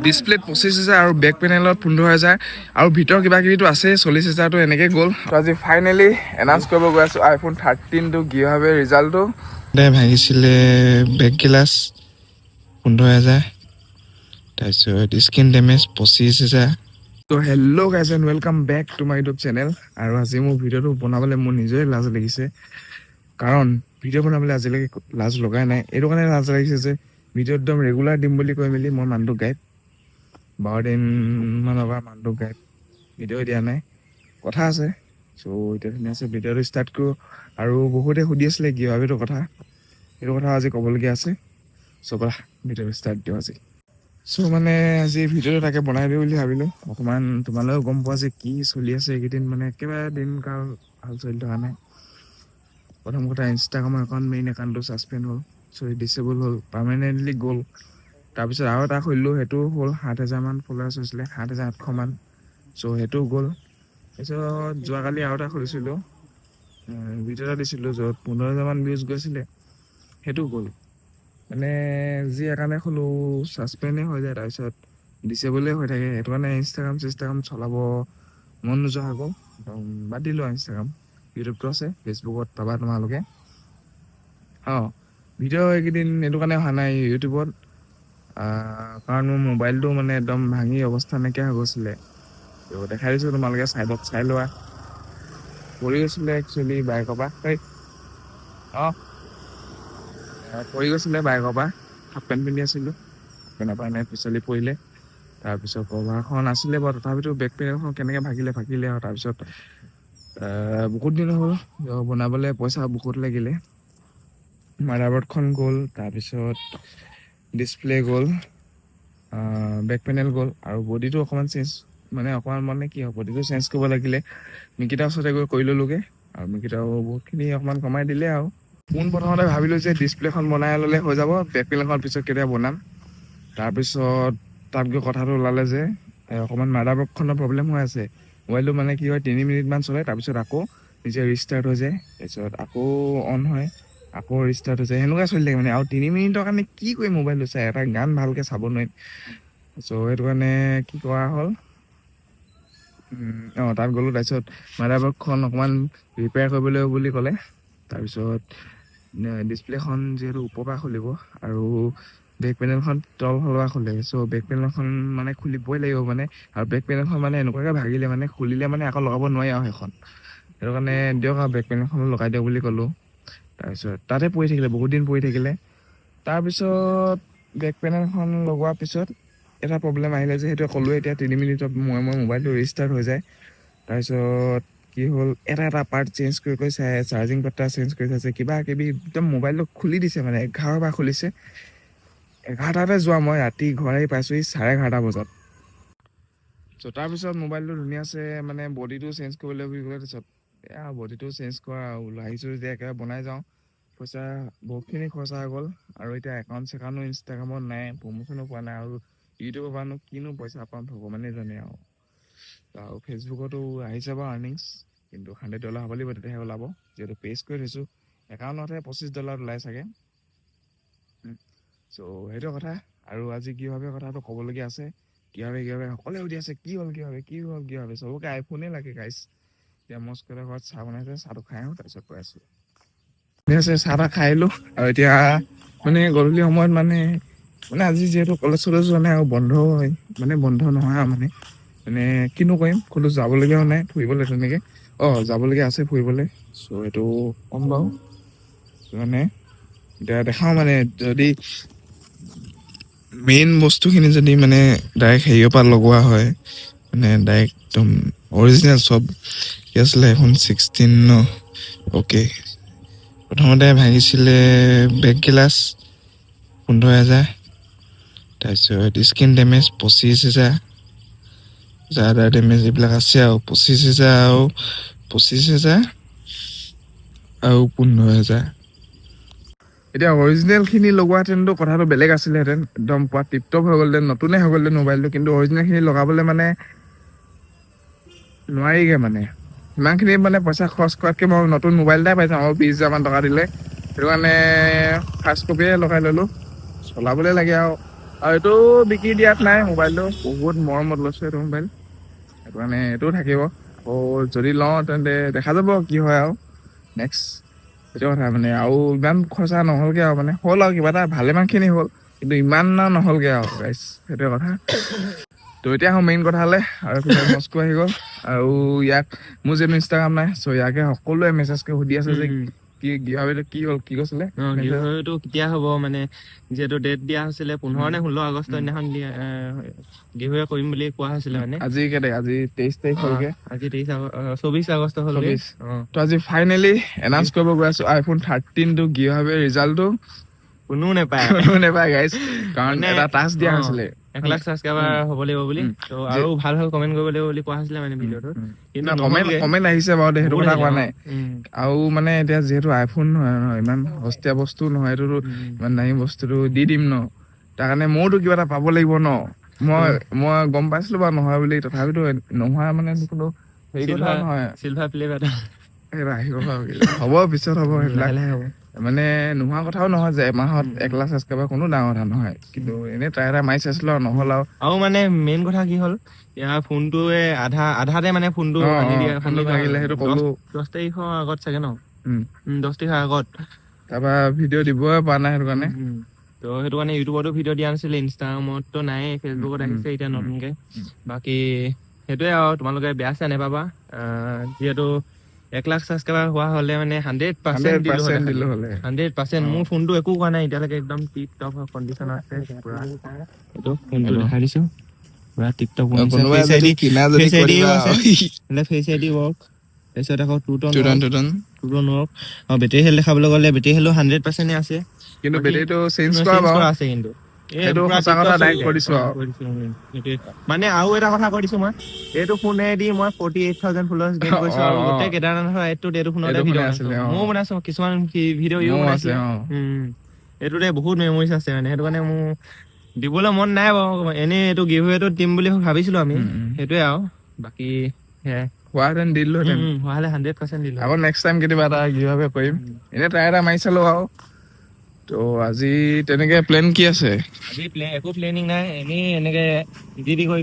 ডিছপ্লেত 25,000 আৰু বেক পেনেলত 15,000 আৰু ভিতৰ কিবা কিবিটো আছে 40,000টো এনেকৈ গ'ল। তো আজি ফাইনেলি এনাউন্স কৰিব গৈ আছোঁ আইফোন 13টো গিভআৱে ৰিজাল্টটো। ভাঙিছিলে বেক গ্লাছ 15,000, তাৰপিছত স্ক্ৰীন ডেমেজ 25,000। তো hello' guys and welcome back to my YouTube channel. আৰু আজি মোৰ ভিডিঅ'টো বনাবলৈ মোৰ নিজৰে লাজ লাগিছে, কাৰণ ভিডিঅ' বনাবলৈ আজিলৈকে লাজ লগাই নাই। এইটো কাৰণে লাজ লাগিছে যে ভিডিঅ' একদম ৰেগুলাৰ দিম বুলি কৈ মেলি মই মানুহটো গাইড 12 দিনমানৰ পৰা মানুহটো গাইড ভিডিঅ' দিয়া নাই, কথা আছে। চ' এতিয়া ধুনীয়াছে ভিডিঅ'টো ষ্টাৰ্ট কৰোঁ। আৰু বহুতে সুধি আছিলে গিভআৱেটোৰ কথা, সেইটো কথা আজি ক'বলগীয়া আছে। চ' ব'লা ভিডিঅ'টো ষ্টাৰ্ট দিওঁ আজি। চ' মানে আজি ভিডিঅ'টো তাকে বনাই দিওঁ বুলি ভাবিলোঁ। অকণমান তোমালৈও গম পোৱা যে কি চলি আছে এইকেইদিন, মানে একেবাৰে দিনকাল ভাল চলি থকা নাই। প্ৰথম কথা, ইনষ্টাগ্ৰামৰ একাউণ্ট মেইন একাউণ্টটো ছাছপেণ্ড হ'ল, ডিচেবল হ'ল, পাৰ্মানেণ্টলি গ'ল। তাৰপিছত আৰু এটা খুলিলোঁ, সেইটো হ'ল 7,000 ফলোৱাৰ্ছ হৈছিলে, 7,800 চ' সেইটো গ'ল। তাৰপিছত যোৱাকালি আৰু এটা খুলিছিলোঁ, ভিডিঅ' এটা দিছিলোঁ য'ত 15,000 ভিউজ গৈছিলে, সেইটো গ'ল। মানে যি একাউণ্টে খোলোঁ ছাছপেণ্ডেই হৈ যায়, তাৰপিছত ডিচেবলেই হৈ থাকে। সেইটো কাৰণে ইনষ্টাগ্ৰাম চলাব মন নোযোৱা হৈ গ'ল, বাদ দিলোঁ ইনষ্টাগ্ৰাম। ইউটিউবটো আছে, ফেচবুকত পাবা তোমালোকে। ভিডিঅ' এইকেইদিন এইটো কাৰণে অহা নাই ইউটিউবত, কাৰণ মোৰ মোবাইলটো মানে একদম ভাঙি অৱস্থা নাইকিয়া হৈ গৈছিলে। ত' দেখাই দিছোঁ, তোমালোকে চাইডত চাই লোৱা। পৰি গৈছিলে একচুৱেলি বাইকৰ পৰা, পৰি গৈছিলে বাইকৰ পৰা। হাফ পেণ্ট পিন্ধি আছিলোঁ, কেনেকুৱা নাই পিছলি পৰিলে। তাৰপিছত কভাৰখন আছিলে বাৰু, তথাপিতো বেক পেনেলখন কেনেকৈ ভাগিলে আৰু। তাৰপিছত বহুত দিন হ'ল বনাবলৈ, পইচা বহুত লাগিলে। মাদাৰবৰ্ডখন গ'ল, তাৰপিছত ডিছপ্লে গ'ল, বেক পেনেল গ'ল, আৰু বডিটো অকণমান মানে কি হয়, বডিটো চেঞ্জ কৰিব লাগিলে। মিকিটাৰ ওচৰতে গৈ কৰি ল'লোগৈ, আৰু মিকিটাও বহুতখিনি অকণমান কমাই দিলে। আৰু প্ৰথমতে ভাবিলোঁ যে ডিছপ্লেখন বনাই ল'লে হৈ যাব, বেক পেনেলখন পিছত কেতিয়া বনাম। তাৰপিছত তাত গৈ কথাটো ওলালে যে অকণমান মাদাৰবৰ্ডখনৰ প্ৰব্লেম হৈ আছে। মোবাইলটো মানে কি হয়, 3 মিনিটমান চলে, তাৰপিছত আকৌ নিজে ৰিষ্টাৰ্ট হৈ যায়, তাৰপিছত আকৌ অন হয়, আকৌ ৰিষ্টাৰ্ট হৈ যায়, সেনেকুৱা চলি থাকে মানে। আৰু 3 মিনিটৰ কাৰণে কি কৰিম মোবাইলটো চাই, এটা গান ভালকৈ চাব নোৱাৰিম। চ' সেইটো কাৰণে কি কৰা হ'ল, তাত গ'লোঁ। তাৰপিছত মাদাৰবৰ্ডখন অকণমান ৰিপেয়াৰ কৰিবলৈ বুলি ক'লে। তাৰপিছত ডিছপ্লেখন যিহেতু ওপৰৰ পৰা খুলিব, আৰু বেক পেনেলখন তল ফালৰ খুলে, চ' বেক পেনেলখন মানে খুলিবই লাগিব মানে। আৰু বেক পেনেলখন মানে এনেকুৱাকৈ ভাগিলে, মানে খুলিলে মানে আকৌ লগাব নোৱাৰি আৰু সেইখন। সেইটো কাৰণে দিয়ক আৰু বেক পেনেলখনো লগাই দিয়ক বুলি ক'লোঁ। তাৰপিছত তাতে পৰি থাকিলে, বহুত দিন পৰি থাকিলে। তাৰপিছত বেক পেনেলখন লগোৱাৰ পিছত এটা প্ৰব্লেম আহিলে যে, সেইটো ক'লোৱে এতিয়া, 3 মিনিটত মই মোবাইলটো ৰিষ্টাৰ্ট হৈ যায়। তাৰপিছত কি হ'ল, এটা পাৰ্ট চেঞ্জ কৰি চাই, চাৰ্জিং পাতা চেঞ্জ কৰি চাইছে, কিবা কিবি একদম মোবাইলটো খুলি দিছে মানে। 11 বাৰ খুলিছে, 11টাতে যোৱা মই ৰাতি ঘৰ আহি পাইছোঁহি 11:30 বজাত। চ' তাৰপিছত মোবাইলটো ধুনীয়াছে মানে বডিটো চেঞ্জ কৰিবলৈ বুলি ক'লে। তাৰপিছত বডিটো চেঞ্জ কৰা আহিছোঁ যে একেবাৰে বনাই যাওঁ। পইচা বহুতখিনি খৰচা হৈ গ'ল, আৰু এতিয়া একাউণ্ট ইনষ্টাগ্ৰামত নাই, প্ৰমোচনো পোৱা নাই, আৰু ইউটিউবৰ পৰানো কিনো পইচা পাম ভগৱানে জানে। আৰু ফেচবুকতো আহিছে বাৰু আৰ্নিংছ, কিন্তু $100 হ'ব লাগিব, তেতিয়াহে ওলাব। যিহেতু পেজ কৰি থৈছোঁ, একাউণ্টতহে $25 ওলাই চাগে। চ' সেইটো কথা। আৰু আজি গিভআৱে কথাটো ক'বলগীয়া আছে। গিভআৱে সকলোৱে সুধি আছে, কি হ'ল গিভআৱে, চবকে আইফোনেই লাগে গাইছ। এতিয়া মস্কতে ঘৰত চাহ বনাইছে, চাহটো খাই আহোঁ, তাৰপিছত কৈ আছোঁ। ঠিক আছে, চাহ তাহ খাই আহিলোঁ। আৰু এতিয়া মানে গধূলি সময়ত মানে আজি যিহেতু কলেজ যোৱা নাই, আৰু বন্ধ হয়, মানে বন্ধ নহয় আৰু মানে কিনো কৰিম, ক'তো যাবলগীয়াও নাই ফুৰিবলৈ তেনেকৈ। যাবলগীয়া আছে ফুৰিবলৈ, চ' সেইটো ক'ম বাৰু। মানে এতিয়া দেখাওঁ, মানে যদি মেইন বস্তুখিনি যদি মানে ডাইৰেক্ট হেৰিয়ৰ পৰা লগোৱা হয়, মানে ডাইৰেক্ট একদম অৰিজিনেল চব কি আছিলে, iPhone 16 ন। অ'কে, প্ৰথমতে ভাঙিছিলে বেক গ্লাছ 15,000, তাৰপিছত স্ক্ৰীন ডেমেজ 25,000, আদাৰ ডেমেজ এইবিলাক আছে আৰু 25,000 আৰু 15,000। এতিয়া অৰিজিনেলখিনি লগোৱাহেঁতেনতো কথাটো বেলেগ আছিলেহেঁতেন, একদম পুৰা টিপটপ হৈ গ'লহেঁতেন, নতুনে হৈ গ'লহেঁতেন মোবাইলটো। কিন্তু অৰিজিনেলখিনি লগাবলৈ মানে নোৱাৰিগৈ, মানে সিমানখিনি মানে পইচা খৰচ কৰাতকৈ মই নতুন মোবাইল এটাই পাই যাওঁ আৰু 20,000 টকা দিলে। সেইটো কাৰণে ফাৰ্ষ্ট কপিয়ে লগাই ল'লোঁ, চলাবলৈ লাগে আৰু আৰু এইটো বিক্ৰী দিয়াত নাই, মোবাইলটো বহুত মৰমত লৈছোঁ এইটো মোবাইল, সেইটো কাৰণে এইটোও থাকিব। আকৌ যদি লওঁ তেন্তে দেখা যাব কি হয় আৰু নেক্সট, সেইটো কথা মানে। আৰু ইমান খৰচা নহ'লগৈ আৰু মানে, হ'ল আৰু কিবা এটা ভালেমানখিনি হ'ল, কিন্তু ইমান নহ'লগৈ আৰু গাইছ, সেইটোৱে কথা। তো এতিয়া আহোঁ মেইন কথালৈ, আৰু এইফালে মস্কো আহি গ'ল। আৰু ইয়াক, মোৰ যিহেতু ইনষ্টাগ্ৰাম নাই, চ' ইয়াকে সকলোৱে মেছেজকে সুধি আছে যে কি গিভআৱেটো কি হ'ল, কি কৈছিলে গিভআৱেটো কেতিয়া হ'ব, মানে যিহেতু ডেট দিয়া হৈছিলে 15 নে 16 আগষ্টৰ দিনাখন গিভআৱে কৰিম বুলি কোৱা হৈছিলে মানে। আজি কেই তাৰিখ, আজি 23 তাৰিখ হ'লগে, আজি 24 আগষ্ট হ'লগে। তো আজি ফাইনেলি এনাউন্স কৰিব গৈ আছো আইফোন 13 টো গিভআৱে ৰিজাল্টটো। কোনো নেপায় গাইছ, কাৰণ এটা টাস্ক দিয়া হৈছিলে 1 লাখ ছাবস্ক্ৰাইবাৰ হ'ব লাগিব বুলি, তো আৰু ভাল কমেন্ট কৰিব লাগিব বুলি কোৱা হৈছিলে মানে ভিডিঅ'টোত। কিন্তু কমেন্ট আহিছে বাৰু, সেইটো কথা কোৱা নাই। আৰু মানে এতিয়া যিহেতু আইফোন নহয় ইমান সস্তীয়া বস্তু নহয়, এইটোতো ইমান দামী বস্তুটো দি দিম ন, তাৰ কাৰণে মইতো কিবা এটা পাব লাগিব ন। মই গম পাইছিলো বাৰু নহয় বুলি, তথাপিতো নোহোৱা মানে কোনো হেৰি কথা নহয়, চিলভাৰ প্লে এটা আহিব হ'ব, পিছত হ'ব সেইবিলাক, মানে নোহোৱা কথাও নহয় যে এমাহত 1 লাখ ছাবস্ক্ৰাইবাৰ কোনো ডাঙৰ কথা নহয়, কিন্তু এনেই ট্ৰাই এটা মাৰি চাইছিলো আৰু নহ'ল আৰু মানে মেইন কথা কি হ'ল, ইয়াৰ ফোনটোৱে আধাতে মানে ফোনটো আনি দিয়া, ফোনটো ভাগিলে, সেইটো ক'লো 10 তাৰিখৰ আগত চাগে ন, 10 তাৰিখৰ আগত। তাৰপৰা ভিডিঅ' দিবই পৰা নাই সেইটো কাৰণে। তো সেইটো কাৰণে ইউটিউবতো ভিডিঅ' দিয়া নাছিলে, ইনষ্টাগ্ৰামতো নাই, ফেচবুকত আহিছে এতিয়া নতুনকে। বাকী সেইটোৱে আৰু, তোমালোকে বেয়া চেয়া নেপাবা, যিহেতু 1 লাখ ছাবস্ক্ৰাইবাৰ হোৱা হ'লে মানে 100% দিলো হ'লে 100%। মোৰ ফোনটো একো কোৱা নাই এতিয়ালৈকে, একদম টিপ টপ কণ্ডিশ্যন আছে পুৰা। এইটো ফোনটো দেখাই দিছো, পুৰা tip top condition, face ID work, তাৰপিছত আকৌ টু টন ৱৰ্ক, আৰু বেটেৰী হেল্থ দেখাবলৈ গ'লে বেটেৰী হেল্থো 100% আছে, কিন্তু বেটেৰীটো চেঞ্জ কৰা আছে। কিন্তু সেইটো সঁচা কথা ডাইৰেক্ট কৰি দিছো আৰু। মানে আৰু এটা কথা কৈ দিছো, মই এইটো ফোনেদি মই 48,000 ফলোৱাৰ্ছ গেইন কৰিছো, আৰু গোটেই কেদাৰনাথৰ এইটোত এইটো ফোনতে ভিডিঅ' বনাইছো, ময়ো বনাইছো কিছুমান ভিডিঅ' বনাইছো। এইটোতে বহুত মেমৰিজ আছে মানে, সেইটো কাৰণে মোৰ দিবলৈ মন নাই বাৰু, এনেই এইটো গিভআৱেটো দিম বুলি ভাবিছিলো আমি, সেইটোৱে আৰু। বাকী হোৱাহেঁতেন দিলোহেঁতেন, হোৱাহ'লে 100% দিলো। আকৌ নেক্সট টাইম কেতিয়াবা এটা গিভআৱে কৰিম, এনেই ট্ৰাই এটা মাৰি চালো আৰু। তো আজি তেনেকে প্লেন কি আছে? আজি একো প্লেনিং নাই, এনেই এনেকে যি টি কৰি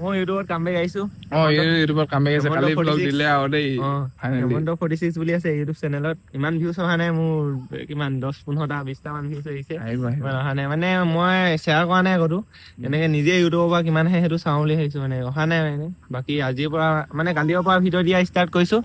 মই ইউটিউবত কাম কৰি আহিছো। ইউটিউবত কাম কৰি আছে, কালি ব্লগ দিলে আৰু দেই। হেমন্ত 46 বুলি আছে ইউটিউব চেনেলত, ইমান ভিউজ অহা নাই মোৰ, কিমান 10-15টা 20টা মান ভিউজ আহিছে, অহা নাই মানে। মই শ্বেয়াৰ কৰা নাই আগতো, এনেকে নিজে ইউটিউবৰ পৰা কিমান আহে সেইটো চাওঁ বুলি ভাবিছো, মানে অহা নাই মানে। বাকী আজিৰ পৰা মানে কালিৰ পৰা ভিডিঅ' দিয়া ষ্টাৰ্ট কৰিছো।